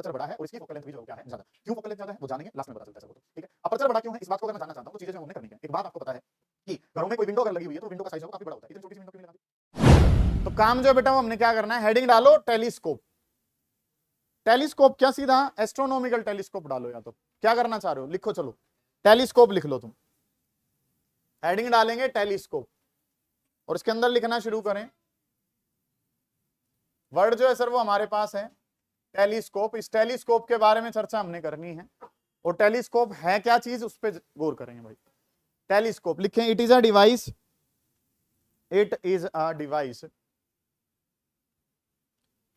Aperture बड़ा है और इसकी फोकल लेंथ भी जो क्या है ज्यादा। क्यों फोकल लेंथ ज्यादा है वो जानेंगे, लास्ट में पता चलता है सबको, ठीक है। अपर्चर बड़ा क्यों है इस बात को अगर मैं जानना चाहता हूं तो चीजें जो हमने करनी है। एक बात आपको पता है कि घरों में कोई विंडो अगर लगी हुई है तो विंडो का साइज काफी बड़ा होता है, इतनी छोटी सी विंडो क्यों लगाती। तो काम जो है बेटा वो हमने क्या करना है, हेडिंग डालो टेलीस्कोप। टेलीस्कोप क्या, सीधा एस्ट्रोनॉमिकल टेलीस्कोप डालो, या तो क्या करना चाह रहे हो लिखो, चलो टेलीस्कोप लिख लो तुम। हेडिंग डालेंगे टेलीस्कोप और इसके अंदर लिखना शुरू करें। वर्ड जो है सर वो हमारे पास है टेलीस्कोप। इस टेलीस्कोप के बारे में चर्चा हमने करनी है और टेलीस्कोप है क्या चीज उस पर गौर करेंगे भाई। टेलीस्कोप लिखें, it is a device, it is a device,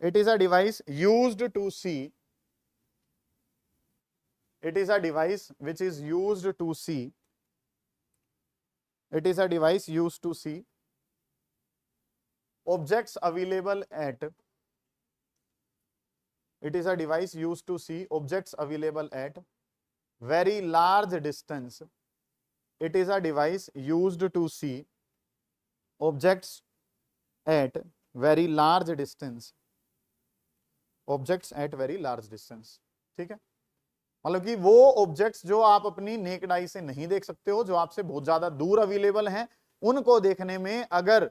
it is a device used to see, it is a device which is used to see, it is a device used to see objects available at, it is a device used to see objects available at very large distance, it is a device used to see objects at very large distance, objects at very large distance, ठीक है। मतलब कि वो objects जो आप अपनी naked eye से नहीं देख सकते हो, जो आपसे बहुत ज्यादा दूर अवेलेबल हैं, उनको देखने में अगर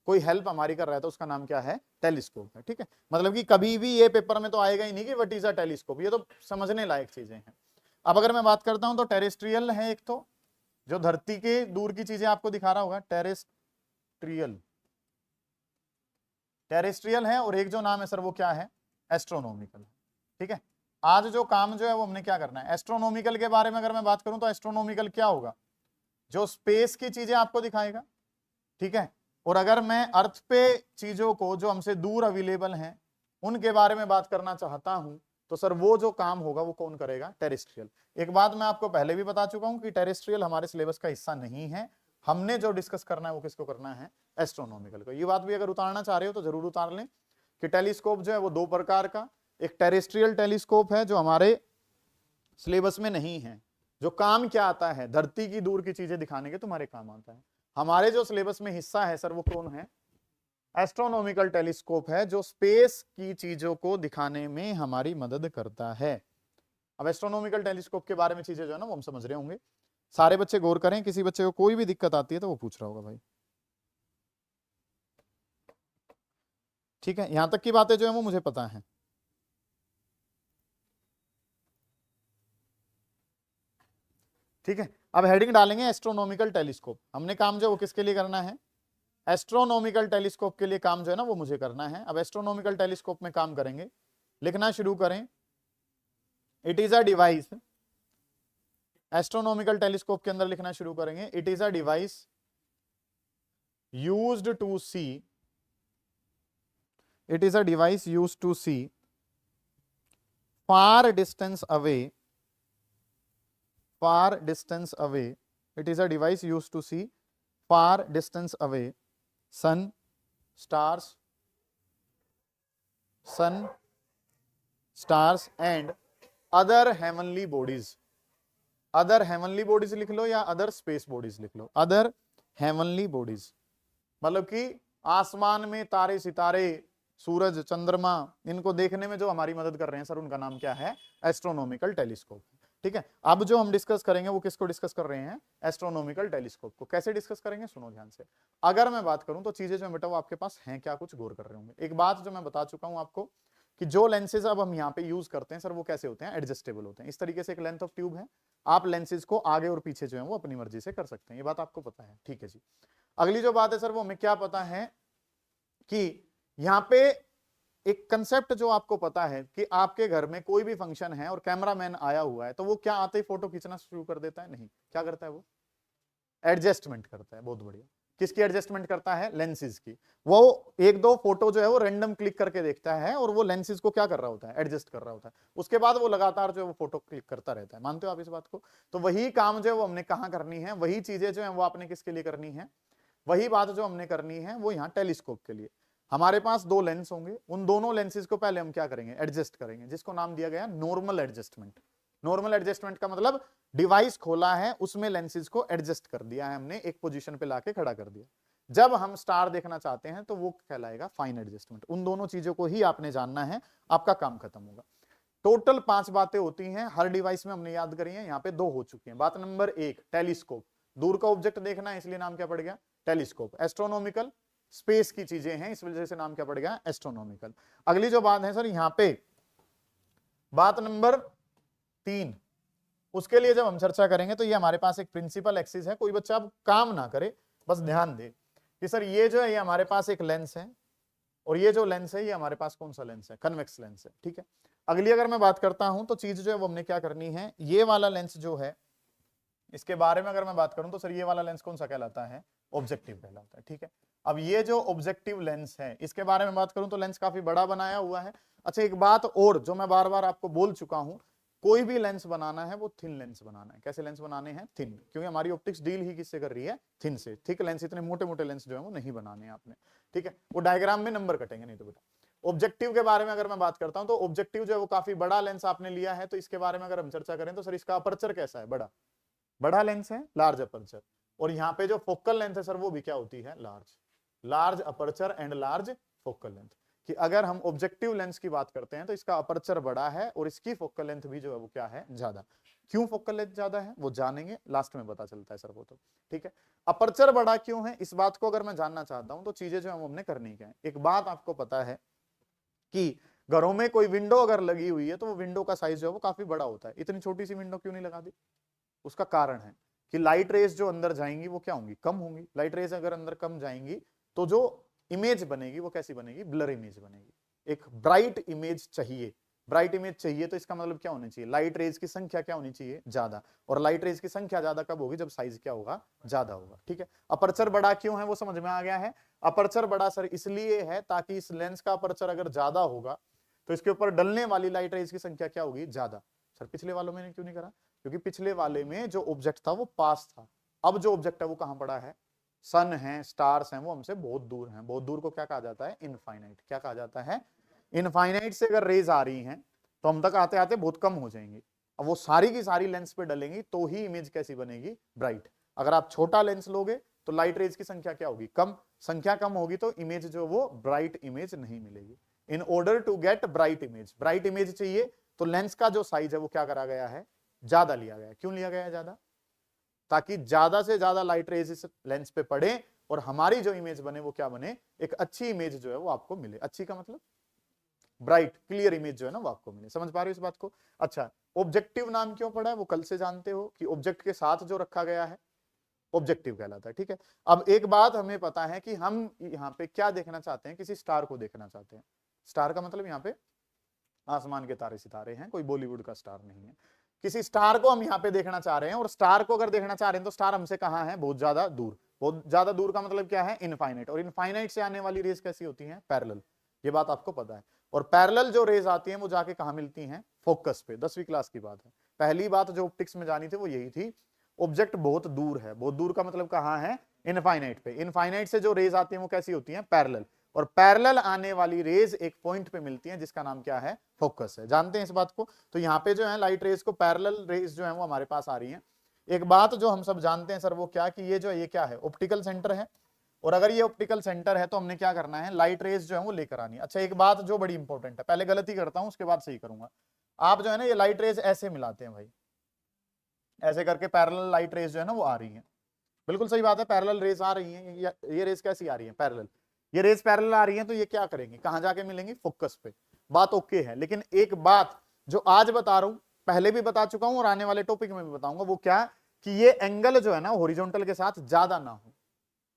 कोई हेल्प हमारी कर रहा है तो उसका नाम क्या है, टेलीस्कोप है, ठीक है। मतलब कि कभी भी ये पेपर में तो आएगा ही नहीं कि व्हाट इज अ टेलीस्कोप, ये तो समझने लायक चीजें हैं। अब अगर मैं बात करता हूं तो टेरेस्ट्रियल है एक, तो जो धरती के दूर की चीजें आपको दिखा रहा होगा टेरेस्ट्रियल, टेरेस्ट्रियल है, और एक जो नाम है सर वो क्या है, एस्ट्रोनॉमिकल, ठीक है। आज जो काम जो है वो हमने क्या करना है, एस्ट्रोनॉमिकल के बारे में अगर मैं बात करूं तो एस्ट्रोनॉमिकल क्या होगा, जो स्पेस की चीजें आपको दिखाएगा, ठीक है। और अगर मैं अर्थ पे चीजों को जो हमसे दूर अवेलेबल हैं उनके बारे में बात करना चाहता हूं तो सर वो जो काम होगा वो कौन करेगा, टेरेस्ट्रियल। एक बात मैं आपको पहले भी बता चुका हूं कि टेरेस्ट्रियल हमारे सिलेबस का हिस्सा नहीं है, हमने जो डिस्कस करना है वो किसको करना है, एस्ट्रोनॉमिकल को। ये बात भी अगर उतारना चाह रहे हो तो जरूर उतार लें कि टेलीस्कोप जो है वो दो प्रकार का, एक टेरेस्ट्रियल टेलीस्कोप है जो हमारे सिलेबस में नहीं है, जो काम क्या आता है, धरती की दूर की चीजें दिखाने के तुम्हारे काम आता है। हमारे जो सिलेबस में हिस्सा है सर वो कौन है, एस्ट्रोनॉमिकल टेलीस्कोप है, जो स्पेस की चीजों को दिखाने में हमारी मदद करता है। अब एस्ट्रोनॉमिकल टेलीस्कोप के बारे में चीजें जो है ना वो हम समझ रहे होंगे, सारे बच्चे गौर करें, किसी बच्चे को कोई भी दिक्कत आती है तो वो पूछ रहा होगा भाई, ठीक है। यहां तक की बातें जो है वो मुझे पता है, ठीक है। अब हेडिंग डालेंगे एस्ट्रोनॉमिकल टेलीस्कोप। हमने काम जो वो किसके लिए करना है, एस्ट्रोनॉमिकल टेलीस्कोप के लिए काम जो है ना वो मुझे करना है। अब एस्ट्रोनॉमिकल टेलीस्कोप में काम करेंगे, लिखना शुरू करें, it is a device, astronomical telescope के अंदर लिखना शुरू करेंगे, it is a device used to see, it is a device used to see far distance away, far distance away, it is a device used to see far distance away sun, stars, sun, stars and other heavenly bodies, other heavenly bodies लिख लो या other space bodies लिख लो, other heavenly bodies मतलब कि आसमान में तारे सितारे, सूरज, चंद्रमा, इनको देखने में जो हमारी मदद कर रहे हैं सर उनका नाम क्या है, एस्ट्रोनॉमिकल टेलीस्कोप, ठीक है। अब जो हम डिस्कस करेंगे वो किसको डिस्कस कर रहे हैं, एस्ट्रोनॉमिकल टेलीस्कोप को। कैसे डिस्कस करेंगे सुनो ध्यान से। अगर मैं बात करूं तो चीजें जो बेटा वो आपके पास हैं क्या, कुछ गौर कर रहे होंगे। एक बात जो मैं बता चुका हूं आपको कि जो लेंसेज अब हम यहाँ पे यूज करते हैं सर वो कैसे होते हैं, एडजस्टेबल होते हैं। इस तरीके से एक लेंथ ऑफ ट्यूब है, आप लेंसेज को आगे और पीछे जो है वो अपनी मर्जी से कर सकते हैं, ये बात आपको पता है, ठीक है जी। अगली जो बात है सर वो हमें क्या पता है कि यहाँ पे एक कंसेप्ट जो आपको पता है कि आपके घर में कोई भी फंक्शन है और कैमरामैन आया हुआ है तो वो क्या आते ही फोटो खींचना शुरू कर देता है, नहीं, क्या करता है वो एडजस्टमेंट करता है। बहुत बढ़िया, किसकी एडजस्टमेंट करता है, लेंसेज की। वो एक दो फोटो जो है वो रैंडम क्लिक करके देखता है और वो लेंसेज को क्या कर रहा होता है, एडजस्ट कर रहा होता है। उसके बाद वो लगातार जो है वो फोटो क्लिक करता रहता है। मानते हो आप इस बात को? तो वही काम जो है वो हमने कहाँ करनी है, वही चीजें जो है वो आपने किसके लिए करनी है, वही बात जो हमने करनी है वो यहाँ टेलीस्कोप के लिए। हमारे पास दो लेंस होंगे, उन दोनों लेंसेज को पहले हम क्या करेंगे, एडजस्ट करेंगे, जिसको नाम दिया गया नॉर्मल एडजस्टमेंट। नॉर्मल एडजस्टमेंट का मतलब डिवाइस खोला है, उसमें लेंसेज को एडजस्ट कर दिया है हमने, एक पोजीशन पे लाके खड़ा कर दिया। जब हम स्टार देखना चाहते हैं तो वो कहलाएगा फाइन एडजस्टमेंट। उन दोनों चीजों को ही आपने जानना है, आपका काम खत्म होगा। टोटल 5 बातें होती हैं हर डिवाइस में, हमने याद करी है, यहाँ पे 2 हो चुकी हैं। बात नंबर 1, टेलीस्कोप, दूर का ऑब्जेक्ट देखना है इसलिए नाम क्या पड़ गया, टेलीस्कोप। एस्ट्रोनॉमिकल, स्पेस की चीजें हैं इस वजह से नाम क्या पड़ गया, एस्ट्रोनॉमिकल। अगली जो बात है सर यहाँ पे बात नंबर 3, उसके लिए जब हम चर्चा करेंगे तो ये हमारे पास एक प्रिंसिपल एक्सिस है, कोई बच्चा अब काम ना करे, बस ध्यान दे कि सर ये जो है ये हमारे पास एक लेंस है, और ये जो लेंस है ये हमारे पास कौन सा लेंस है, कन्वेक्स लेंस है, ठीक है। अगली अगर मैं बात करता हूं तो चीज जो है वो हमने क्या करनी है, ये वाला लेंस जो है इसके बारे में अगर मैं बात करूं तो सर ये वाला लेंस कौन सा कहलाता है, ऑब्जेक्टिव कहलाता है, ठीक है। अब ये जो ऑब्जेक्टिव लेंस है इसके बारे में बात करूं तो लेंस काफी बड़ा बनाया हुआ है। अच्छा एक बात और जो मैं बार बार आपको बोल चुका हूं, कोई भी लेंस बनाना है वो थिन लेंस बनाना है। कैसे लेंस बनाने हैं, थिन, क्योंकि हमारी ऑप्टिक्स डील ही किससे कर रही है, थिन से, ठीक है। लेंस इतने मोटे मोटे लेंस जो है वो नहीं बनाने हैं आपने, ठीक है, वो डायग्राम में नंबर कटेंगे नहीं तो बेटा। ऑब्जेक्टिव के बारे में अगर मैं बात करता हूं तो ऑब्जेक्टिव जो है वो काफी बड़ा लेंस आपने लिया है, तो इसके बारे में अगर हम चर्चा करें तो सर इसका अपर्चर कैसा है, बड़ा बड़ा लेंस है, लार्ज अपर्चर। और यहाँ पे जो फोकल लेंथ है सर वो भी क्या होती है, large, large aperture and large focal length. कि अगर हम ऑब्जेक्टिव लेंस की बात करते हैं तो इसका अपर्चर बड़ा है और इसकी फोकल लेंथ भी जो है वो क्या है, ज्यादा। क्यों फोकल लेंथ ज्यादा है वो जानेंगे, लास्ट में पता चलता है सर वो तो, ठीक है। अपर्चर बड़ा क्यों है इस बात को अगर मैं जानना चाहता हूं तो चीजें जो है हमने करनी क्या है। एक बात आपको पता है कि घरों में कोई विंडो अगर लगी हुई है तो वो विंडो का साइज जो है वो काफी बड़ा होता है। इतनी छोटी सी विंडो क्यों नहीं लगा दी, उसका कारण है कि लाइट रेज जो अंदर जाएंगी वो क्या होंगी, कम होंगी। लाइट रेज अगर अंदर कम जाएंगी तो जो इमेज बनेगी वो कैसी बनेगी, ब्लर इमेज बनेगी। एक ब्राइट इमेज चाहिए, ब्राइट इमेज चाहिए तो इसका मतलब क्या होना चाहिए, लाइट रेज की संख्या क्या होनी चाहिए, ज्यादा। और लाइट रेज की संख्या ज्यादा कब होगी, जब साइज क्या होगा, ज्यादा होगा, ठीक है। अपर्चर बड़ा क्यों है वो समझ में आ गया है। अपर्चर बड़ा सर इसलिए है ताकि इस लेंस का अपर्चर अगर ज्यादा होगा तो इसके ऊपर डलने वाली लाइट रेज की संख्या क्या होगी, ज्यादा। सर पिछले वालों में क्यों नहीं करा, क्योंकि पिछले वाले में जो ऑब्जेक्ट था वो पास था, अब जो ऑब्जेक्ट है वो कहां पड़ा है, सन है, स्टार्स हैं, वो हमसे बहुत दूर हैं। बहुत दूर को क्या कहा जाता है, इनफाइनाइट। क्या कहा जाता है, इनफाइनाइट से अगर रेज आ रही हैं तो हम तक आते आते बहुत कम हो जाएंगी। अब वो सारी की सारी लेंस पे डलेंगी तो ही इमेज कैसी बनेगी, ब्राइट। अगर आप छोटा लेंस लोगे तो लाइट रेज की संख्या क्या होगी, कम। संख्या कम होगी तो इमेज जो वो ब्राइट इमेज नहीं मिलेगी। In order to get bright image, bright image चाहिए तो लेंस का जो साइज है वो क्या करा गया है, ज्यादा लिया गया। क्यों लिया गया है ज्यादा, ताकि ज्यादा से ज्यादा लाइट रेज इस लेंस पे पड़े और हमारी जो इमेज बने वो क्या बने, एक अच्छी इमेज जो है वो आपको मिले। अच्छी का मतलब ब्राइट क्लियर इमेज जो है ना वो आपको मिले। समझ पा रहे हो इस बात को। अच्छा ऑब्जेक्टिव नाम क्यों पड़ा है वो कल से जानते हो कि ऑब्जेक्ट के साथ जो रखा गया है ऑब्जेक्टिव कहलाता है, ठीक है। अब एक बात हमें पता है कि हम यहाँ पे क्या देखना चाहते हैं, किसी स्टार को देखना चाहते हैं। स्टार का मतलब यहाँ पे आसमान के तारे सितारे हैं, कोई बॉलीवुड का स्टार नहीं है। किसी स्टार को हम यहाँ पे देखना चाह रहे हैं, और स्टार को अगर देखना चाह रहे हैं तो स्टार हमसे कहाँ है, बहुत ज्यादा दूर। बहुत ज्यादा दूर का मतलब क्या है, इनफाइनाइट। और इनफाइनाइट से आने वाली रेज कैसी होती है, पैरेलल। ये बात आपको पता है। और पैरेलल जो रेज आती है वो जाके कहाँ मिलती हैं, फोकस पे। 10वीं क्लास की बात है। पहली बात जो ऑप्टिक्स में जानी थी वो यही थी, ऑब्जेक्ट बहुत दूर है। बहुत दूर का मतलब कहाँ है, इनफाइनाइट पे। इनफाइनाइट से जो रेज आती है वो कैसी होती है, पैरेलल। और पैरेलल आने वाली रेज एक पॉइंट पे मिलती है जिसका नाम क्या है, फोकस है। जानते हैं इस बात को। तो यहाँ पे जो है लाइट रेज को पैरेलल रेज जो है वो हमारे पास आ रही है। एक बात जो हम सब जानते हैं सर वो क्या, कि ये जो है ये क्या है, ऑप्टिकल सेंटर है। और अगर ये ऑप्टिकल सेंटर है तो हमने क्या करना है, लाइट रेज जो है वो लेकर आनी है। अच्छा एक बात जो बड़ी इंपॉर्टेंट है, पहले गलती करता हूं उसके बाद सही करूंगा। आप जो है ना ये लाइट रेज ऐसे मिलाते हैं भाई, ऐसे करके पैरेलल लाइट रेज जो है ना वो आ रही है। बिल्कुल सही बात है, पैरेलल रेज आ रही है। ये रेज कैसी आ रही है, पैरेलल। ये रेज पैरेलल आ रही है तो ये क्या करेंगे, कहां जाके मिलेंगी, फोकस पे। बात ओके है। लेकिन एक बात जो आज बता रहा हूं, पहले भी बता चुका हूं और आने वाले टॉपिक में भी बताऊंगा, वो क्या, कि ये एंगल जो है ना हॉरिजॉन्टल के साथ ज्यादा ना हो।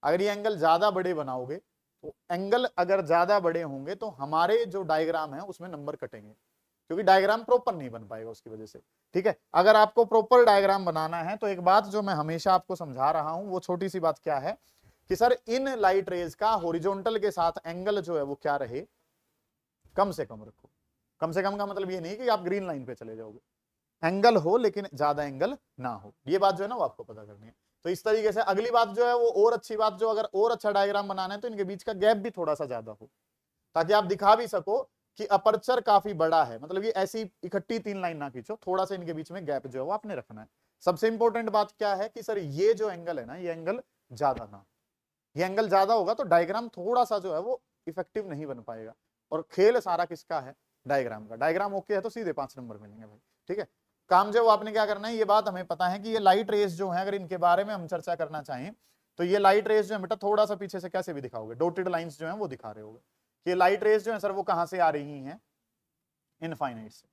अगर ये एंगल ज्यादा बड़े बनाओगे तो एंगल अगर ज्यादा बड़े होंगे तो हमारे जो डायग्राम है उसमें नंबर कटेंगे, क्योंकि डायग्राम प्रॉपर नहीं बन पाएगा उसकी वजह से, ठीक है। अगर आपको प्रॉपर डायग्राम बनाना है तो एक बात जो मैं हमेशा आपको समझा रहा हूं वो छोटी सी बात क्या है, कि सर इन लाइट रेज का हॉरिजॉन्टल के साथ एंगल जो है वो क्या रहे, कम से कम रखो। कम से कम का मतलब ये नहीं कि आप ग्रीन लाइन पे चले जाओगे, एंगल हो लेकिन ज्यादा एंगल ना हो। ये बात जो है ना वो आपको पता करनी है। तो इस तरीके से अगली बात जो है वो और अच्छी बात, जो अगर और अच्छा डायग्राम बनाना है तो इनके बीच का गैप भी थोड़ा सा ज्यादा हो, ताकि आप दिखा भी सको कि अपर्चर काफी बड़ा है। मतलब ये ऐसी इकट्ठी 3 लाइन ना खींचो, थोड़ा सा इनके बीच में गैप जो है वो आपने रखना है। सबसे इंपॉर्टेंट बात क्या है कि सर ये जो एंगल है ना, ये एंगल ज्यादा ना, ये एंगल ज्यादा होगा तो डायग्राम थोड़ा सा जो है वो इफेक्टिव नहीं बन पाएगा। और खेल सारा किसका है, डायग्राम का। डायग्राम ओके है तो सीधे 5 नंबर मिलेंगे भाई, ठीक है। काम जो आपने क्या करना है, ये बात हमें पता है कि ये लाइट रेज जो है, अगर इनके बारे में हम चर्चा करना चाहें तो ये लाइट रेज जो है बेटा थोड़ा सा पीछे से कैसे भी दिखाओगे, डॉटेड लाइंस जो है वो दिखा रहे होगे कि ये लाइट रेज जो है सर वो कहां से आ रही हैं, इनफाइनाइट से।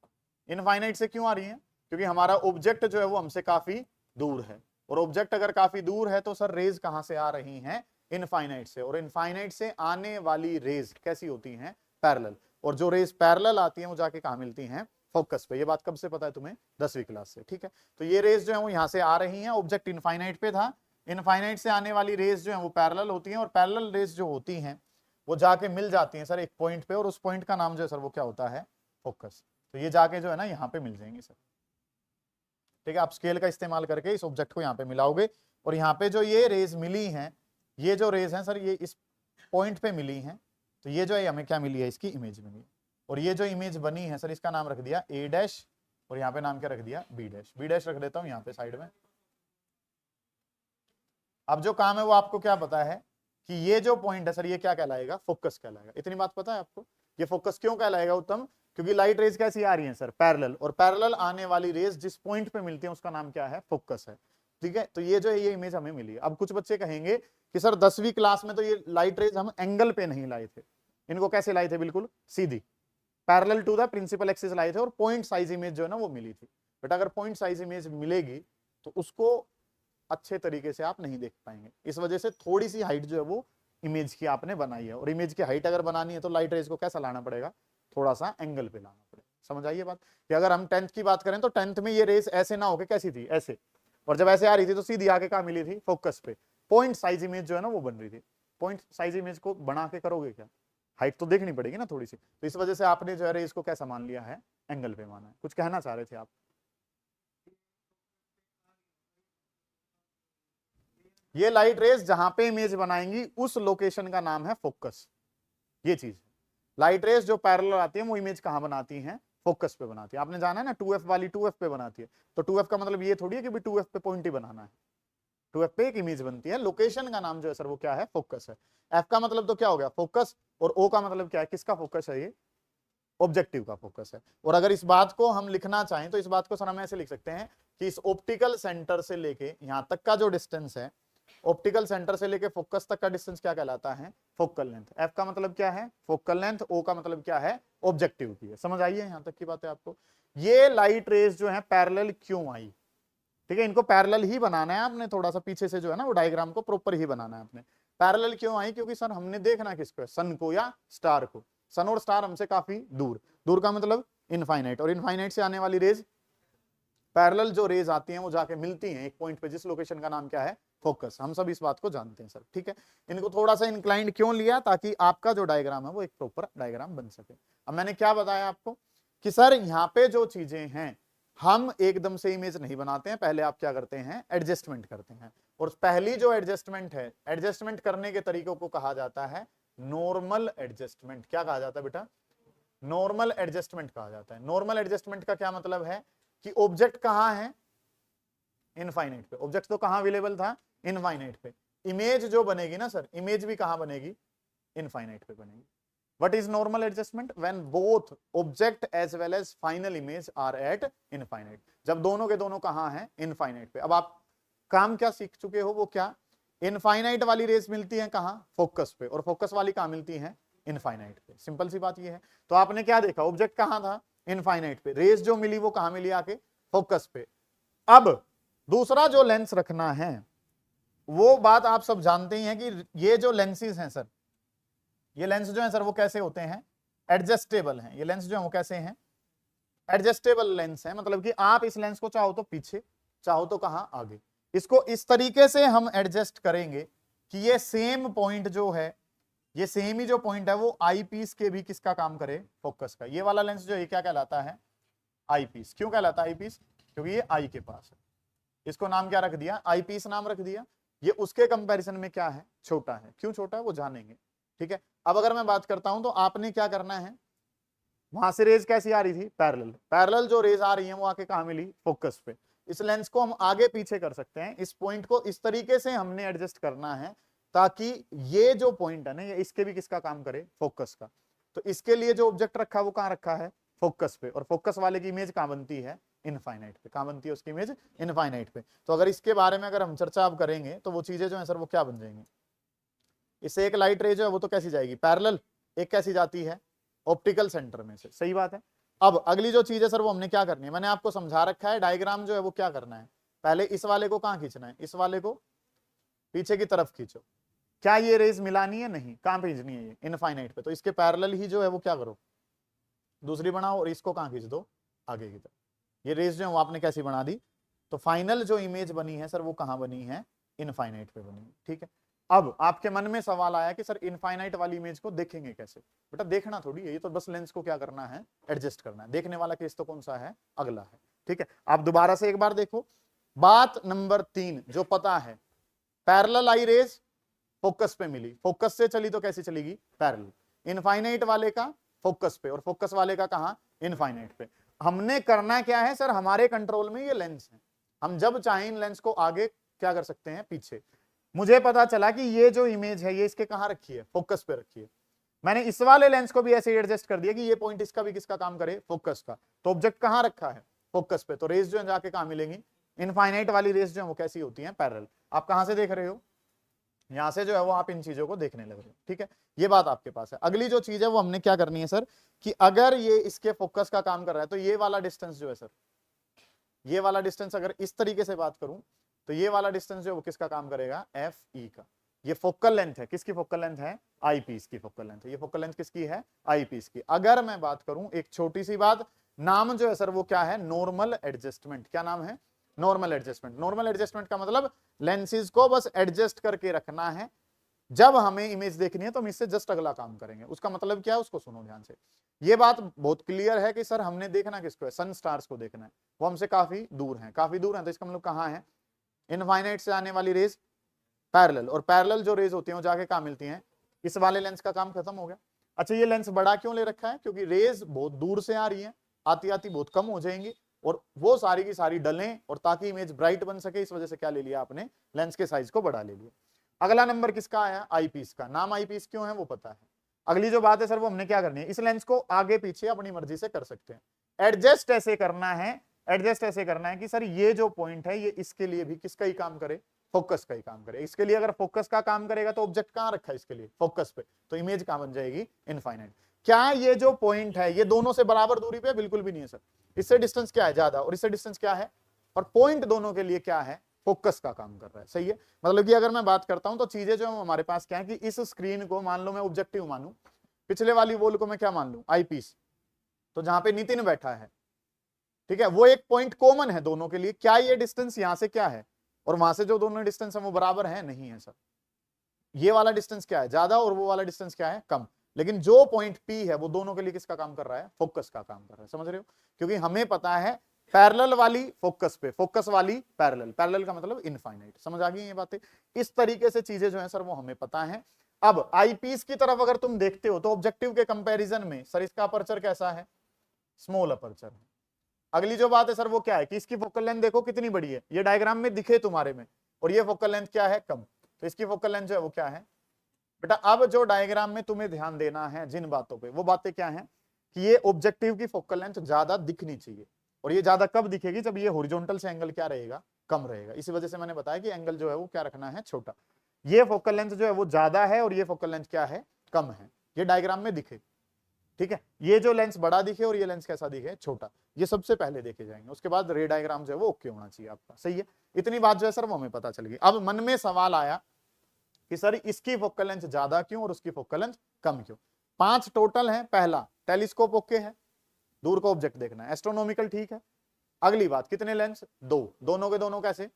इनफाइनाइट से क्यों आ रही है, क्योंकि हमारा ऑब्जेक्ट जो है वो हमसे काफी दूर है, और ऑब्जेक्ट अगर काफी दूर है तो सर रेज कहां से आ रही हैं, इनफाइनाइट से। और इनफाइनाइट से आने वाली रेज कैसी होती हैं, पैरेलल। और जो रेज पैरेलल आती हैं वो जाके कहां मिलती हैं, फोकस पे। ये बात कब से पता है तुम्हें, 10वीं क्लास से, ठीक है। तो ये रेज जो है वो यहां से आ रही हैं, ऑब्जेक्ट इनफाइनाइट पे था, इनफाइनाइट से आने वाली रेज जो है वो पैरेलल होती हैं, और पैरेलल रेज जो होती हैं वो जाके मिल जाती हैं सर एक पॉइंट पे, और उस पॉइंट का नाम जो है सर वो क्या होता है, फोकस। तो ये जाके जो है ना यहाँ पे मिल जाएंगे सर, ठीक है। आप स्केल का इस्तेमाल करके इस ऑब्जेक्ट को यहाँ पे मिलाओगे, और यहाँ पे जो ये रेज मिली हैं, ये जो रेज हैं सर ये इस पॉइंट पे मिली हैं, तो ये जो है हमें क्या मिली है, इसकी इमेज मिली है। और ये जो इमेज बनी है सर इसका नाम रख दिया ए डैश, और यहाँ पे नाम क्या रख दिया, बी डैश। बी डैश रख देता हूँ यहाँ पे साइड में। अब जो काम है वो आपको क्या पता है कि ये जो पॉइंट है सर ये क्या कहलाएगा, फोकस कहलाएगा। इतनी बात पता है आपको। ये फोकस क्यों कहलाएगा उत्तम, क्योंकि लाइट रेज कैसी आ रही है सर, पैरेलल, और पैरेलल आने वाली रेज जिस पॉइंट पे मिलती है उसका नाम क्या है, फोकस है, ठीक है। तो ये जो है ये इमेज हमें मिली है। अब कुछ बच्चे कहेंगे कि सर 10वीं क्लास में तो ये लाइट रेज हम एंगल पे नहीं लाए थे, इनको कैसे लाए थे, बिल्कुल सीधी parallel to the principal axis लाए थे, और पॉइंट साइज इमेज जो है ना वो मिली थी। बट अगर पॉइंट साइज इमेज मिलेगी तो उसको अच्छे तरीके से आप नहीं देख पाएंगे, इस वजह से थोड़ी सी हाइट जो है वो इमेज की आपने बनाई है। और इमेज की हाइट अगर बनानी है तो लाइट रेज को कैसा लाना पड़ेगा, थोड़ा सा एंगल पे लाना पड़ेगा। समझ आइए बात, कि अगर हम 10th की बात करें तो 10th में ये रेस ऐसे ना होके कैसी थी, ऐसे, और जब ऐसे आ रही थी तो सीधी आके कहां मिली थी, फोकस पे। पॉइंट साइज इमेज जो है ना वो बन रही थी। पॉइंट साइज इमेज को बना के करोगे क्या, हाइट तो देखनी पड़ेगी ना थोड़ी सी, तो इस वजह से आपने जो है रेस को कैसा मान लिया है, एंगल पे माना है। कुछ कहना चाह रहे थे आप। ये लाइट रेज जहां पे इमेज बनाएंगी उस लोकेशन का नाम है फोकस। ये चीज, लाइट रेज जो पैरेलल आती है वो इमेज कहां बनाती हैं, फोकस पे बनाती है। आपने जाना है ना 2f वाली 2f पे बनाती है, तो 2f का मतलब ये थोड़ी है कि भी 2f पे पॉइंट ही बनाना है। 2f पे एक इमेज बनती है, लोकेशन का नाम जो है सर वो क्या है, फोकस है। f का मतलब तो क्या हो गया, फोकस, और o का मतलब क्या है, किसका फोकस है, ये ऑब्जेक्टिव का फोकस है। और अगर इस बात को हम लिखना चाहें तो इस बात को सर हम ऐसे लिख सकते हैं कि इस ऑप्टिकल सेंटर से लेके यहां तक का जो डिस्टेंस है, ऑप्टिकल सेंटर से लेके फोकस तक का डिस्टेंस क्या कहलाता है, फोकल लेंथ। एफ का मतलब क्या है, फोकल लेंथ, ओ का मतलब क्या है, ऑब्जेक्टिव की है। समझ आइए यहां तक की बात है आपको। ये लाइट रेज जो है पैरेलल क्यों आई, ठीक है, इनको पैरेलल ही बनाना है आपने, थोड़ा सा पीछे से जो है ना वो डायग्राम को प्रॉपर ही बनाना है आपने। पैरेलल क्यों आई, क्योंकि सर हमने देखना किसको है, सन को या स्टार को। सन और स्टार हमसे काफी दूर, दूर का मतलब इनफाइनाइट, और इनफाइनाइट से आने वाली रेज, पैरेलल जो रेज आती हैं वो जाके मिलती हैं एक पॉइंट पे, जिस लोकेशन का नाम क्या है, फोकस। हम सब इस बात को जानते हैं सर, ठीक है। इनको थोड़ा सा इंक्लाइंड क्यों लिया, ताकि आपका जो डायग्राम है वो एक प्रॉपर डायग्राम बन सके। अब मैंने क्या बताया आपको कि सर यहाँ पे जो चीजें हैं हम एकदम से इमेज नहीं बनाते हैं, पहले आप क्या करते हैं, एडजस्टमेंट करते हैं। और पहली जो एडजस्टमेंट है, एडजस्टमेंट करने के तरीकों को कहा जाता है नॉर्मल एडजस्टमेंट। क्या कहा जाता है बेटा, नॉर्मल एडजस्टमेंट कहा जाता है। नॉर्मल एडजस्टमेंट का क्या मतलब है कि ऑब्जेक्ट कहां है, इनफाइनाइट पे। ऑब्जेक्ट तो कहां अवेलेबल था, इनफाइनाइट पे। इमेज जो बनेगी ना सर, इमेज भी कहां बनेगी, इनफाइनाइट पे बनेगी। What is normal adjustment? When both object as well as final image are at infinite. जब दोनों के दोनों कहां हैं, इनफाइनाइट पे। अब आप काम क्या सीख चुके हो, वो क्या, इनफाइनाइट वाली रेस मिलती है कहां, फोकस पे, और फोकस वाली कहां मिलती है, इनफाइनाइट पे। सिंपल सी बात ये है। तो आपने क्या देखा, ऑब्जेक्ट कहां था, इनफाइनाइट पे, रेस जो मिली वो कहां मिली, आके फोकस पे। अब दूसरा जो लेंस रखना है, वो बात आप सब जानते ही हैं कि ये जो लेंसेज हैं सर, ये लेंस जो है सर वो कैसे होते हैं, एडजस्टेबल हैं। ये लेंस जो है वो कैसे हैं, एडजस्टेबल लेंस है। मतलब कि आप इस लेंस को चाहो तो पीछे, चाहो तो कहां, आगे। इसको इस तरीके से हम एडजस्ट करेंगे कि ये सेम पॉइंट जो है, ये सेम ही जो पॉइंट है वो आई पीस के भी किसका काम करे, फोकस का। ये वाला लेंस जो है क्या कहलाता है, आई पीस। क्यों कहलाता है आई पीस, क्योंकि ये आई के पास है। इसको नाम क्या रख दिया, आई पीस नाम रख दिया। ये उसके कंपैरिजन में क्या है, छोटा है। क्यों छोटा है वो जानेंगे, ठीक है। अब अगर मैं बात करता हूं तो आपने क्या करना है, वहां से रेज कैसी आ रही थी, पैरेलल। पैरेलल जो रेज आ रही है वो आके कहां मिली, फोकस पे। इस लेंस को हम आगे पीछे कर सकते हैं, इस पॉइंट को इस तरीके से हमने एडजस्ट करना है ताकि ये जो पॉइंट है ना, ये इसके भी किसका काम करे, फोकस का। तो इसके लिए जो ऑब्जेक्ट रखा है वो कहां रखा है, फोकस पे, और फोकस वाले की इमेज कहां बनती है, इनफाइनाइट पे। कहां बनती है उसकी इमेज, इनफाइनाइट पे। तो अगर इसके बारे में अगर हम चर्चा अब करेंगे तो वो चीजें जो है सर वो क्या बन जाएंगी, इससे एक लाइट रे जो है वो तो कैसी जाएगी, पैरेलल, एक कैसी जाती है, ऑप्टिकल सेंटर में से, सही बात है। अब अगली जो चीज है सर वो हमने क्या करनी है, मैंने आपको समझा रखा है, डायग्राम जो है वो क्या करना है, पहले इस वाले को कहां खींचना है, इस वाले को पीछे की तरफ खींचो। क्या ये रेज मिलानी है, नहीं, कहां भेजनी है, ये इनफाइनाइट पे, तो इसके पैरेलल ही जो है वो क्या करो, दूसरी बनाओ, और इसको कहां खींच दो, आगे की तरफ। ये रेज जो है वो आपने कैसी बना दी, तो फाइनल जो इमेज बनी है सर वो कहां बनी है, इनफाइनाइट पे बनी है, ठीक है। अब आपके मन में सवाल आया कि सर इनफाइनाइट वाली इमेज को देखेंगे कैसे, बेटा देखना थोड़ी है, ये तो बस लेंस को क्या करना है, एडजस्ट करना है। देखने वाला केस तो कौन सा है, अगला है, ठीक है। आप दोबारा से एक बार देखो, बात नंबर 3 जो पता है, पैरेलल आई रेज फोकस पे मिली, फोकस से चली तो कैसी चलेगी, पैरेलल, इनफाइनाइट वाले का फोकस पे, और फोकस वाले का कहां, इनफाइनाइट पे। हमने करना क्या है सर, हमारे कंट्रोल में ये लेंस है, हम जब चाहें इन लेंस को आगे क्या कर सकते हैं, पीछे। मुझे पता चला कि ये जो इमेज है ये इसके कहां रखी है, फोकस पे रखी है। मैंने इस वाले लेंस को भी ऐसे एडजस्ट कर दिया कि ये पॉइंट इसका भी किसका काम करे, फोकस का। तो ऑब्जेक्ट कहां रखा है, फोकस पे, तो रेज जो है जाके कहां मिलेंगी, इनफाइनाइट वाली रेज जो है वो कैसी होती है, पैरेलल। आप कहां से देख रहे हो, यहां से जो है वो आप इन चीजों को देखने लग रहे हो, ठीक है, ये बात आपके पास है। अगली जो चीज है वो हमने क्या करनी है सर, कि अगर ये इसके फोकस का काम कर रहा है तो ये वाला डिस्टेंस जो है सर, ये वाला डिस्टेंस अगर इस तरीके से बात करूं तो ये वाला डिस्टेंस जो है वो किसका काम करेगा, एफ ई का। ये फोकल लेंथ है, किसकी फोकल लेंथ है, आई पीस की फोकल लेंथ है। ये फोकल लेंथ किसकी है, आई पीस की। अगर मैं बात करूं एक छोटी सी बात, नाम जो है सर वो क्या है, नॉर्मल एडजस्टमेंट। क्या नाम है, नॉर्मल एडजस्टमेंट। नॉर्मल एडजस्टमेंट का मतलब लेंसेज को बस एडजस्ट करके रखना है, जब हमें इमेज देखनी है तो हम इससे जस्ट अगला काम करेंगे। उसका मतलब क्या है, उसको सुनो ध्यान से। ये बात बहुत क्लियर है कि सर हमने देखना किसको है, सन स्टार्स को देखना है, वो हमसे काफी दूर है, काफी दूर है, तो इसका मतलब कहां है, इनफाइनाइट से आने वाली रेज पैरेलल, और पैरेलल जो रेज होती हैं वो जाके कहां मिलती हैं, इस वाले लेंस का काम खत्म हो गया। अच्छा ये लेंस बड़ा क्यों ले रखा है, क्योंकि रेज बहुत दूर से आ रही है, आती आती बहुत कम हो जाएंगी, और वो सारी की सारी डलें, और ताकि इमेज ब्राइट बन सके इस वजह से क्या ले लिया आपने, लेंस के साइज को बढ़ा ले लिया। अगला नंबर किसका आया, आई पीस का। नाम आई पीस क्यों है वो पता है। अगली जो बात है सर वो हमने क्या करनी है, इस लेंस को आगे पीछे अपनी मर्जी से कर सकते हैं। एडजस्ट ऐसे करना है, एडजस्ट ऐसे करना है कि सर ये जो पॉइंट है ये इसके लिए भी किसका ही काम करे, फोकस का ही काम करे। इसके लिए अगर फोकस का काम करेगा तो ऑब्जेक्ट कहां रखा है, इसके लिए फोकस पे, तो इमेज कहां बन जाएगी, इनफाइनाइट। क्या ये जो पॉइंट है ये दोनों से बराबर दूरी पे, बिल्कुल भी नहीं है सर। इससे डिस्टेंस क्या है, ज्यादा, और इससे डिस्टेंस क्या है, और पॉइंट दोनों के लिए क्या है, फोकस का काम कर रहा है, सही है। मतलब कि अगर मैं बात करता हूं तो चीजें जो हमारे पास क्या है, कि इस स्क्रीन को मान लो मैं ऑब्जेक्टिव मानूं, पिछले वाली वॉल को मैं क्या मान लूं, आई पीस, तो जहां पे नितिन बैठा है, ठीक है, वो एक पॉइंट कॉमन है दोनों के लिए। क्या ये डिस्टेंस यहां से क्या है, और वहां से जो दोनों डिस्टेंस है वो बराबर है, नहीं है सर। ये वाला डिस्टेंस क्या है, ज्यादा, और वो वाला डिस्टेंस क्या है, कम। लेकिन जो पॉइंट पी है वो दोनों के लिए किसका काम कर रहा है, फोकस का काम कर रहा है, समझ रहे हो। क्योंकि हमें पता है पैरेलल वाली फोकस पे, फोकस वाली पैरेलल, पैरेलल का मतलब इनफाइनाइट। समझ आ गई ये बातें, इस तरीके से चीजें जो है सर वो हमें पता है। अब आईपीस की तरफ अगर तुम देखते हो तो ऑब्जेक्टिव के कंपैरिजन में सर इसका अपर्चर कैसा है, स्मॉल अपर्चर है। अगली जो बात है सर वो क्या है, कि इसकी फोकल लेंथ देखो कितनी बड़ी है, ये डायग्राम में दिखे तुम्हारे में, और ये फोकल लेंथ क्या है, कम, तो इसकी फोकल लेंथ जो है वो क्या है बेटा। अब जो डायग्राम में तुम्हें ध्यान देना है जिन बातों पे, वो बातें क्या है, कि ये ऑब्जेक्टिव की फोकल लेंथ ज्यादा दिखनी चाहिए, और ये ज्यादा कब दिखेगी, जब ये हॉरिजॉन्टल से एंगल क्या रहेगा, कम रहेगा। इसी वजह से मैंने बताया कि एंगल जो है वो क्या रखना है, छोटा। ये फोकल लेंथ जो है वो ज्यादा है, और ये फोकल लेंथ क्या है, कम है, ये डायग्राम में दिखे, ठीक है। ये जो लेंस बड़ा दिखे और ये लेंस कैसा दिखे, छोटा, ये सबसे पहले देखे जाएंगे। उसके बाद रे डायग्राम जो है वो ओके होना चाहिए आपका, सही है। इतनी बात जो है सर वो हमें पता चल गई। अब मन में सवाल आया कि सर इसकी फोकल लेंथ ज्यादा क्यों और उसकी फोकल लेंथ कम क्यों। 5 टोटल है। पहला टेलीस्कोप ओके है, दूर को ऑब्जेक्ट देखना है, एस्ट्रोनॉमिकल ठीक है। अगली बात कितने लेंस, 2, दोनों के दोनों कैसे,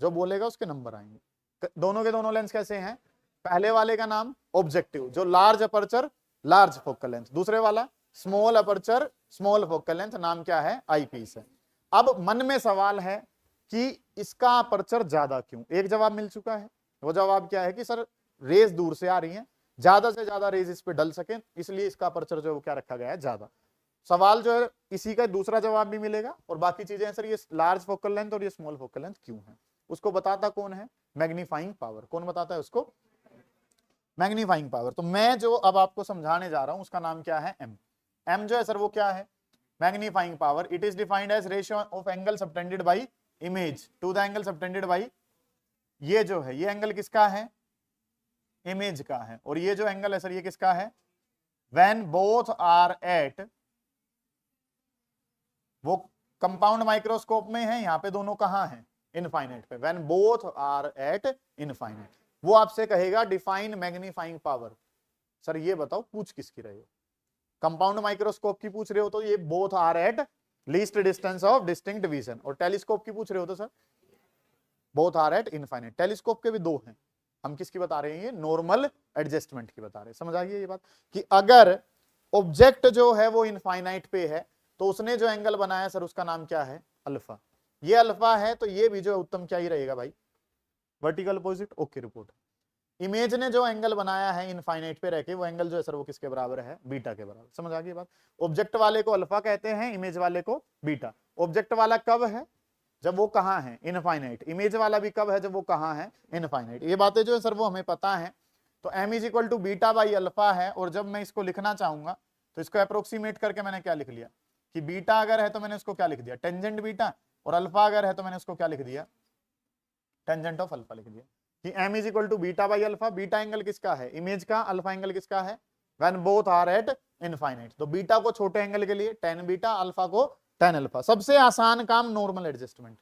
जो बोलेगा उसके नंबर आएंगे। दोनों के दोनों लेंस कैसे हैं, पहले वाले का नाम ऑब्जेक्टिव, जो large aperture large focal length, दूसरे वाला small aperture small focal length, नाम क्या है, आईपीस है। अब मन में सवाल है कि इसका अपर्चर ज्यादा क्यों। एक जवाब मिल चुका है, वो जवाब क्या है कि सर रेज दूर से आ रही है, ज्यादा से ज्यादा रेज इस पे डल सके, इसलिए इसका अपर्चर जो है वो क्या रखा गया है, ज्यादा। सवाल जो है इसी का दूसरा जवाब भी मिलेगा, और बाकी चीजें हैं सर ये लार्ज फोकल लेंथ और ये स्मॉल फोकल लेंथ क्यों है, उसको बताता कौन है, मैग्नीफाइंग पावर। कौन बताता है उसको, मैग्नीफाइंग पावर। तो मैं जो अब आपको समझाने जा रहा हूं उसका नाम क्या है, एम। एम जो है सर वो क्या है, magnifying power. It is defined as ratio of angle subtended by image to the angle subtended by, ये जो है ये एंगल किसका है, इमेज का है, और ये जो एंगल है सर ये किसका है, व्हेन बोथ आर एट, वो कंपाउंड माइक्रोस्कोप में है, यहां पे दोनों कहां हैं, इनफाइनाइट पे, when both are at infinite. वो आपसे कहेगा डिफाइन मैग्नीफाइंग पावर। सर ये बताओ पूछ किसकी रहे हो, कंपाउंड माइक्रोस्कोप की पूछ रहे हो तो ये both are at least distance of distinct vision, और टेलीस्कोप की पूछ रहे हो तो sir both are at infinite. Telescope के भी दो हैं, हम किसकी बता रहे हैं, ये नॉर्मल एडजस्टमेंट की बता रहे हैं। समझ आ गई ये बात कि अगर ऑब्जेक्ट जो है वो इनफाइनाइट पे है तो उसने जो एंगल बनाया सर उसका नाम क्या है, अल्फा। ये अल्फा है तो ये भी जो है उत्तम क्या ही रहेगा भाई, vertical opposite. Okay report. Image ने जो एंगल बनाया है इनफाइनाइट पे रहके वो एंगल जो है सर वो किसके बराबर है, बीटा के बराबर। समझ आ गई बात। ऑब्जेक्ट वाले को अल्फा कहते हैं, इमेज वाले को बीटा। ऑब्जेक्ट वाला कब है, जब वो कहां है, इनफाइनाइट। इमेज वाला भी कब है, जब वो कहां है, इनफाइनाइट। ये बातें जो है सर वो हमें पता है। तो m is equal to beta by alpha है, और जब मैं इसको लिखना चाहूंगा तो इसको अप्रोक्सीमेट करके मैंने क्या लिख लिया कि बीटा अगर है तो मैंने उसको क्या लिख दिया, टेंजेंट बीटा, और अल्फा अगर है तो मैंने उसको क्या लिख दिया, टेंजेंट ऑफ अल्फा लिख दिया कि m is equal to beta by alpha. Beta angle किसका है, इमेज का। अल्फा एंगल किसका है, when both are at infinite. तो बीटा को छोटे एंगल के लिए tan बीटा, अल्फा को tan अल्फा। सबसे आसान काम नॉर्मल एडजस्टमेंट,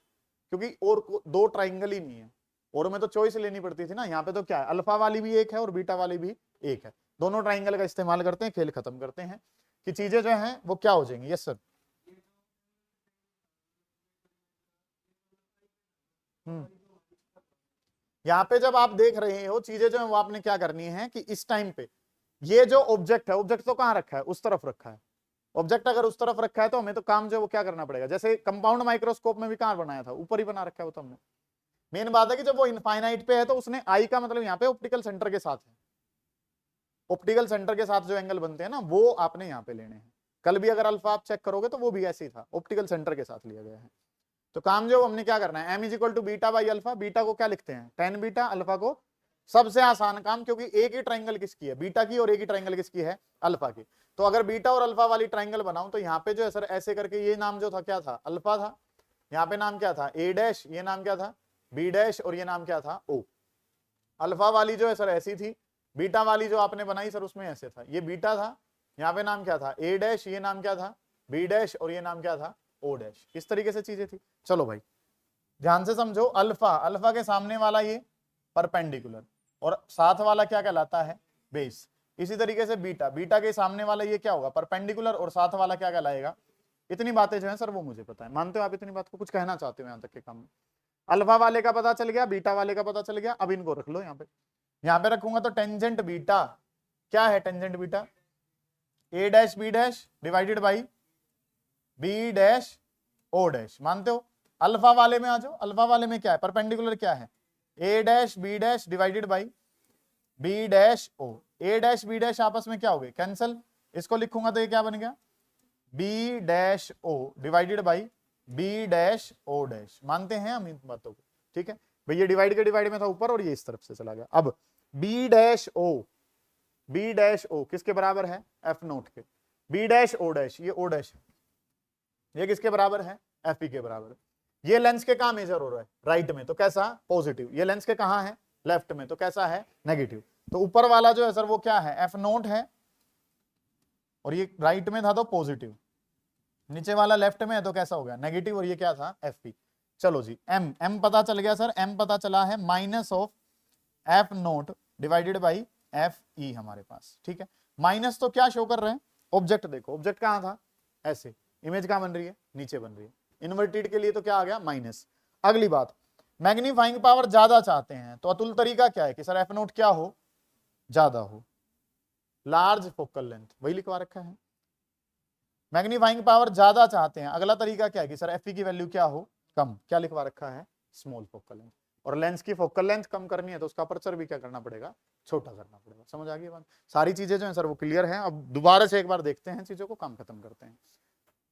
क्योंकि और दो ट्राइंगल ही नहीं है, और में तो चॉइस लेनी पड़ती थी ना। यहाँ पे तो क्या है, अल्फा वाली भी एक है और बीटा वाली भी एक है, दोनों ट्राइंगल का इस्तेमाल करते हैं, खेल खत्म करते हैं कि चीजें जो हैं वो क्या हो जाएंगी। Yes sir. यहाँ पे जब आप देख रहे हो चीजें जो है वो आपने क्या करनी है कि इस टाइम पे ये जो ऑब्जेक्ट है, ऑब्जेक्ट तो कहाँ रखा है, उस तरफ रखा है। ऑब्जेक्ट अगर उस तरफ रखा है तो हमें तो काम जो है वो क्या करना पड़ेगा, जैसे कंपाउंड माइक्रोस्कोप में भी कहाँ बनाया था, ऊपर ही बना रखा है वो तो हमने। मेन बात है कि जब वो इनफाइनाइट पे है तो उसने आई का मतलब यहाँ पे ऑप्टिकल सेंटर के साथ है, ऑप्टिकल सेंटर के साथ जो एंगल बनते हैं ना वो आपने यहाँ पे लेने हैं। कल भी अगर अल्फा आप चेक करोगे तो वो भी ऐसे ही था, ऑप्टिकल सेंटर के साथ लिया गया है। तो काम जो हमने क्या करना है, m is equal to beta by alpha. Beta को क्या लिखते हैं, tan बीटा, अल्फा को, सबसे आसान काम, क्योंकि एक ही ट्राइंगल किसकी है, बीटा की, और एक ही ट्राइंगल किसकी है, अल्फा की। तो अगर बीटा और अल्फा वाली ट्राइंगल बनाऊं तो यहाँ पे जो है सर ऐसे करके ये नाम जो था क्या था, अल्फा था। यहाँ पे नाम क्या था, ए डैश, ये नाम क्या था, बी डैश, और ये नाम क्या था, ओ। अल्फा वाली जो है सर ऐसी थी, बीटा वाली जो आपने बनाई सर उसमें ऐसे था, ये बीटा था, यहाँ पे नाम क्या था, ए डैश, ये नाम क्या था, बी डैश, और ये नाम क्या था, ओ डैश। इस तरीके से चीजें थी। चलो भाई ध्यान से समझो, अल्फा, अल्फा के सामने वाला ये परपेंडिकुलर, और साथ वाला क्या कहलाता है, बेस। इसी तरीके से बीटा, बीटा के सामने वाला ये क्या होगा, परपेंडिकुलर, और साथ वाला क्या कहलाएगा। इतनी बातें जो है सर वो मुझे पता है, मानते हो आप इतनी बात को, कुछ कहना चाहते हो यहाँ तक के काम में। अल्फा वाले का पता चल गया, बीटा वाले का पता चल गया, अब इनको रख लो यहाँ पे। यहाँ पे रखूंगा तो टेंजेंट बीटा क्या है, tangent beta A dash B dash divided by B dash O dash. मानते हो। अल्फा वाले में आ जाओ, अल्फा वाले में क्या है, परपेंडिकुलर क्या है, A dash B dash divided by B dash O. A dash B dash आपस में क्या हो गए, कैंसल। इसको लिखूंगा तो ये क्या बन गया, B dash O divided by B dash O dash. मानते हैं हम इन बातों को, ठीक है भाई। ये डिवाइड के डिवाइड में था ऊपर, और ये इस तरफ से चला गया। अब B dash O, B dash O किसके बराबर है, एफ नोट के। बी डैश ओ डैश, ये ओ डैश है, ये किसके बराबर है, एफ पी के बराबर। ये लेंस के कहां मेजर हो रहा है, राइट में, तो कैसा, पॉजिटिव। ये लेंस के कहां है, लेफ्ट में, तो कैसा है, नेगेटिव। तो ऊपर वाला जो है सर वो क्या है, एफ नोट है, और ये राइट में था तो पॉजिटिव, नीचे वाला लेफ्ट में है तो कैसा हो गया, नेगेटिव, और ये क्या था, एफ पी। चलो जी, एम, एम पता चल गया सर, एम पता चला है minus of F note divided by F E हमारे पास, ठीक है। माइनस तो क्या शो कर रहे हैं, ऑब्जेक्ट देखो, ऑब्जेक्ट कहां था, ऐसे, इमेज कहां बन रही है, नीचे बन रही है, इन्वर्टेड के लिए तो क्या आ गया, माइनस। अगली बात, मैग्नीफाइंग पावर ज्यादा चाहते हैं तो अतुल तरीका क्या है कि सर एफ नोट क्या हो, ज्यादा हो, लार्ज फोकल लेंथ, वही लिखवा रखा है। मैग्नीफाइंग पावर ज्यादा चाहते हैं, अगला तरीका क्या है कि सर एफ की वैल्यू क्या हो, कम, क्या लिखवा रखा है, स्मॉल फोकल लेंथ। और लेंस की फोकल लेंथ कम करनी है तो उसका अपर्चर भी क्या करना पड़ेगा, छोटा करना पड़ेगा। समझ आ गई बात, सारी चीजें जो है सर वो क्लियर है। अब दोबारा से एक बार देखते हैं चीजों को, काम खत्म करते हैं।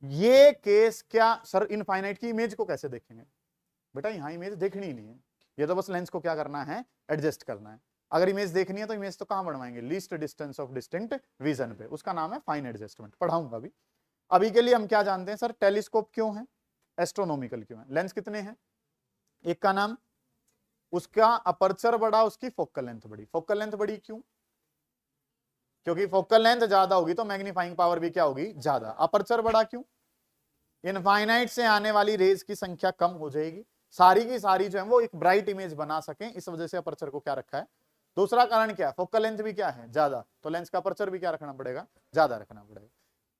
ये केस क्या सर, इनफाइनाइट की इमेज को कैसे देखेंगे, बेटा यहाँ इमेज देखनी ही नहीं है, ये तो बस लेंस को क्या करना है, एडजस्ट करना है। अगर इमेज देखनी है तो इमेज तो कहां बनवाएंगे, least distance of distinct vision पे, उसका नाम है फाइन एडजस्टमेंट, पढ़ाऊंगा अभी। अभी के लिए हम क्या जानते हैं सर, टेलीस्कोप क्यों है, एस्ट्रोनॉमिकल क्यों है, लेंस कितने हैं, एक का नाम, उसका अपर्चर बड़ा, उसकी फोकल लेंथ बड़ी। फोकल लेंथ बड़ी क्यों, क्योंकि फोकल लेंथ ज्यादा होगी तो मैग्नीफाइंग पावर भी क्या होगी, ज्यादा। अपर्चर बड़ा क्यों, इनफाइनाइट से आने वाली रेज की संख्या कम हो जाएगी, सारी की सारी जो है वो एक ब्राइट इमेज बना सकें, इस वजह से अपर्चर को क्या रखा है। दूसरा कारण क्या है, फोकल लेंथ भी क्या है, ज्यादा, तो लेंस का अपर्चर भी क्या रखना पड़ेगा, ज्यादा रखना पड़ेगा।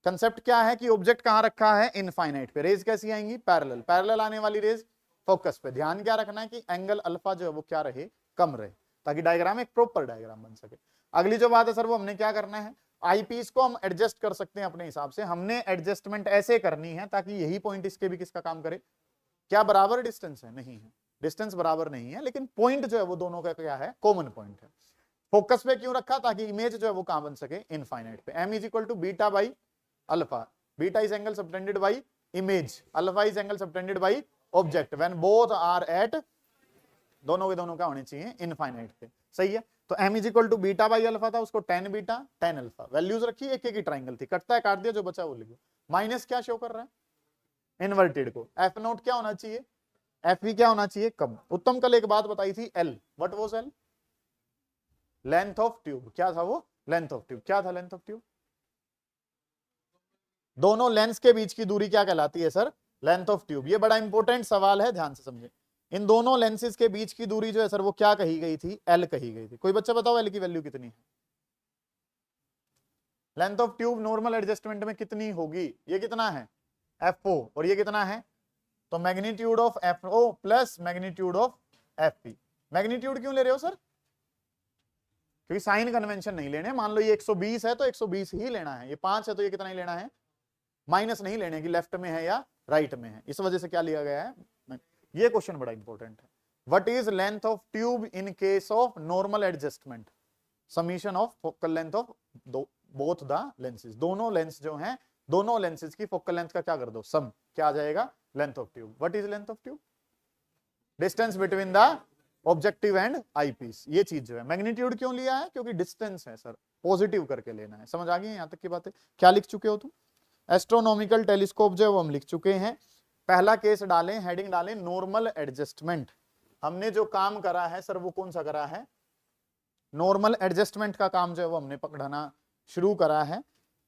कंसेप्ट क्या है कि ऑब्जेक्ट कहां रखा है, इनफाइनाइट पे, रेज कैसी आएंगी, पैरेलल, पैरेलल आने वाली रेज फोकस पे। ध्यान क्या रखना है कि एंगल अल्फा जो है वो क्या रहे, कम रहे, ताकि डायग्राम एक प्रॉपर डायग्राम बन सके। अगली जो बात है सर वो हमने क्या करना है, आईपीस को हम एडजस्ट कर सकते हैं अपने हिसाब से, हमने एडजस्टमेंट ऐसे करनी है ताकि यही पॉइंट इसके भी किसका काम करे, क्या बराबर डिस्टेंस है, नहीं है, डिस्टेंस बराबर नहीं है, लेकिन पॉइंट जो है वो दोनों का क्या है, कॉमन पॉइंट है। फोकस पे क्यों रखा, ताकि इमेज जो है वो कहां बन सके, इनफाइनाइट पे। m is equal to beta by alpha, beta is angle subtended by image, alpha is angle subtended by object, when both are at, दोनों के दोनों क्या होने चाहिए, इनफाइनाइट पे, सही है। तो m is equal to beta by alpha था, उसको tan beta tan alpha, values रखी, एक एक की ट्राइंगल थी, कटता है काट दिया, जो बचा वो लिखो। माइनस क्या शो कर रहा है, इन्वर्टेड को, एफ नोट क्या होना चाहिए, एफ भी क्या होना चाहिए, कम। उत्तम कल एक बात बताई थी, L, what was L, length of tube, क्या था वो, लेंथ ऑफ ट्यूब, क्या था लेंथ ऑफ ट्यूब, दोनों लेंस के बीच की दूरी क्या कहलाती है सर, लेंथ ऑफ ट्यूब। ये बड़ा इंपॉर्टेंट सवाल है, ध्यान से समझे। इन दोनों लेंसेज के बीच की दूरी जो है सर वो क्या कही गई थी, एल कही गई थी। कोई बच्चा बताओ एल की वैल्यू कितनी है, length of tube normal adjustment में कितनी होगी, ये कितना है, एफ ओ, और ये कितना है, तो magnitude of F O plus magnitude of F P. Magnitude क्यों ले रहे हो सर, क्योंकि साइन कन्वेंशन नहीं लेने, मान लो ये 120 है तो 120 ही लेना है, ये 5 है तो ये कितना ही लेना है, माइनस नहीं लेने की, लेफ्ट में है या राइट में है, इस वजह से क्या लिया गया है। ये क्वेश्चन बड़ा इंपॉर्टेंट है, what is length of tube in case of normal adjustment, summation of focal length of both the lenses, दोनों लेंस जो हैं, दोनों लेंसेज की फोकल लेंथ का क्या कर दो, सम, क्या आ जाएगा, length of tube. What is length of tube, distance between the objective and eyepiece, ये चीज जो है। मैग्नीट्यूड क्यों लिया है, क्योंकि डिस्टेंस है सर, पॉजिटिव करके लेना है। समझ आ गई यहां तक की बातें, क्या लिख चुके हो तुम, एस्ट्रोनॉमिकल टेलीस्कोप जो है वो हम लिख चुके हैं। पहला केस डालें, हेडिंग डालें, नॉर्मल एडजस्टमेंट। हमने जो काम करा है सर वो कौन सा करा है, नॉर्मल एडजस्टमेंट का काम जो है वो हमने पकड़ना शुरू करा है।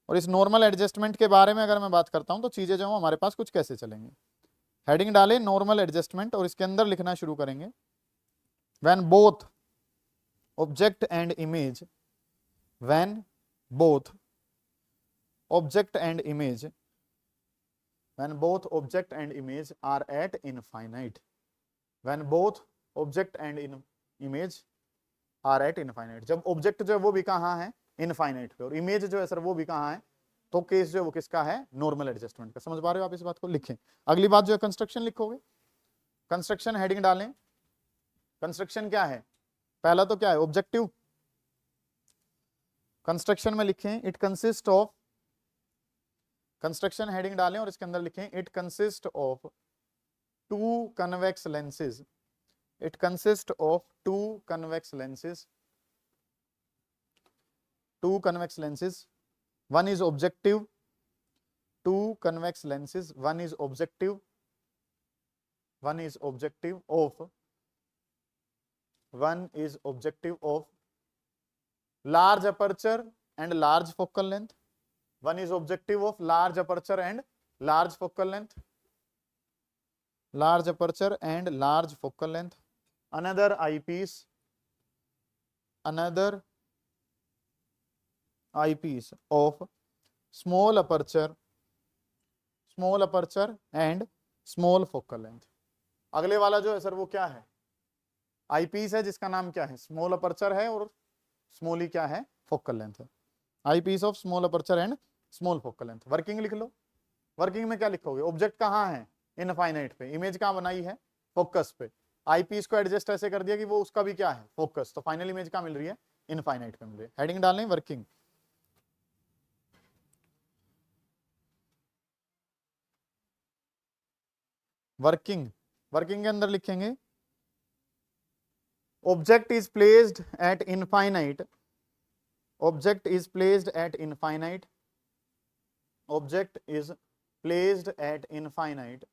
और इस नॉर्मल एडजस्टमेंट के बारे में अगर मैं बात करता हूं तो चीजें जो हमारे पास कुछ कैसे चलेंगे। हेडिंग डालें नॉर्मल एडजस्टमेंट और इसके अंदर लिखना शुरू करेंगे, when both object and image, when both object and image, when both object and image are at infinite, when both object and image are at infinite, जब ऑब्जेक्ट जो है वो भी कहाँ है, इनफाइनाइट पे, और इमेज जो है सर वो भी कहाँ है, तो केस जो है वो किसका है, नॉर्मल एडजस्टमेंट का। समझ पा रहे हो आप इस बात को, लिखें। अगली बात जो है कंस्ट्रक्शन लिखोगे, कंस्ट्रक्शन हेडिंग डालें। कंस्ट्रक्शन क्या है, पहला तो क्या है, ऑब्जेक्टिव। कंस्ट्रक्शन में लिखें it consist of, construction heading डालें और इसके अंदर लिखें it consist of two convex lenses, it consist of two convex lenses, two convex lenses, one is objective, two convex lenses, one is objective, one is objective of, one is objective of large aperture and large focal length, one is objective of large aperture and large focal length, large aperture and large focal length, another eyepiece, another eyepiece of small aperture and small focal length। अगले वाला जो है sir वो क्या है, eyepiece है जिसका नाम क्या है, स्मॉल अपर्चर है और स्मॉल ही क्या है, फोकल लेंथ है। Eyepiece of small aperture and small focal length. Working लिख लो, वर्किंग में क्या लिखोगे, ऑब्जेक्ट कहाँ है, इनफाइनाइट पे, इमेज कहाँ बनाई है, फोकस पे, आई पीस को एडजस्ट ऐसे कर दिया कि वो उसका भी क्या है, फोकस, तो फाइनल इमेज कहाँ मिल रही है, इनफाइनाइट पे मिल रही है। हेडिंग डालें वर्किंग, वर्किंग, वर्किंग के अंदर लिखेंगे Object is placed at infinite. Object is placed at infinite. Object is placed at infinite.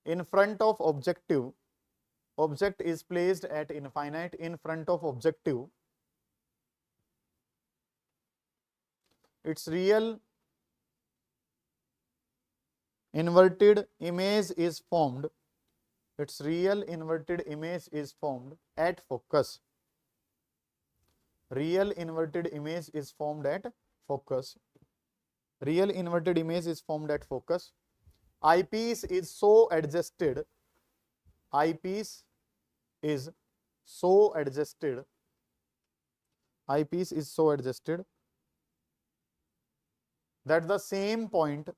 In front of objective. Object is placed at infinite in front of objective. Its real inverted image is formed. Its real inverted image is formed at focus. Real inverted image is formed at focus. Real inverted image is formed at focus. Eyepiece is so adjusted. Eyepiece is so adjusted. Eyepiece is so adjusted that the same point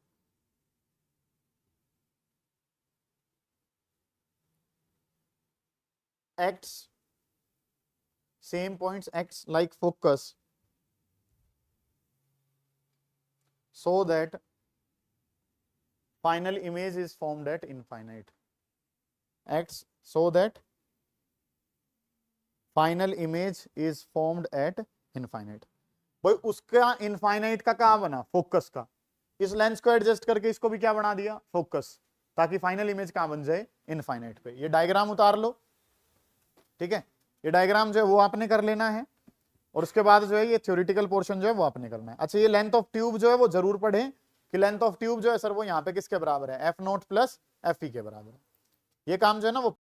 acts, same points acts like focus, so that final image is formed at infinite. Acts so that final image is formed at infinite. भाई उसका infinite का कहां बना, focus का। इस lens को adjust करके इसको भी क्या बना दिया, फोकस, ताकि फाइनल इमेज कहां बन जाए, इनफाइनाइट पे। ये डायग्राम उतार लो, ठीक है। ये डायग्राम जो है वो आपने कर लेना है, और उसके बाद जो है ये थ्योरेटिकल पोर्शन जो है वो आपने करना है। अच्छा, ये लेंथ ऑफ ट्यूब जो है वो जरूर पढ़े कि लेंथ ऑफ ट्यूब जो है सर वो यहाँ पे किसके बराबर है, F0 प्लस FE के बराबर है। ये काम जो है ना वो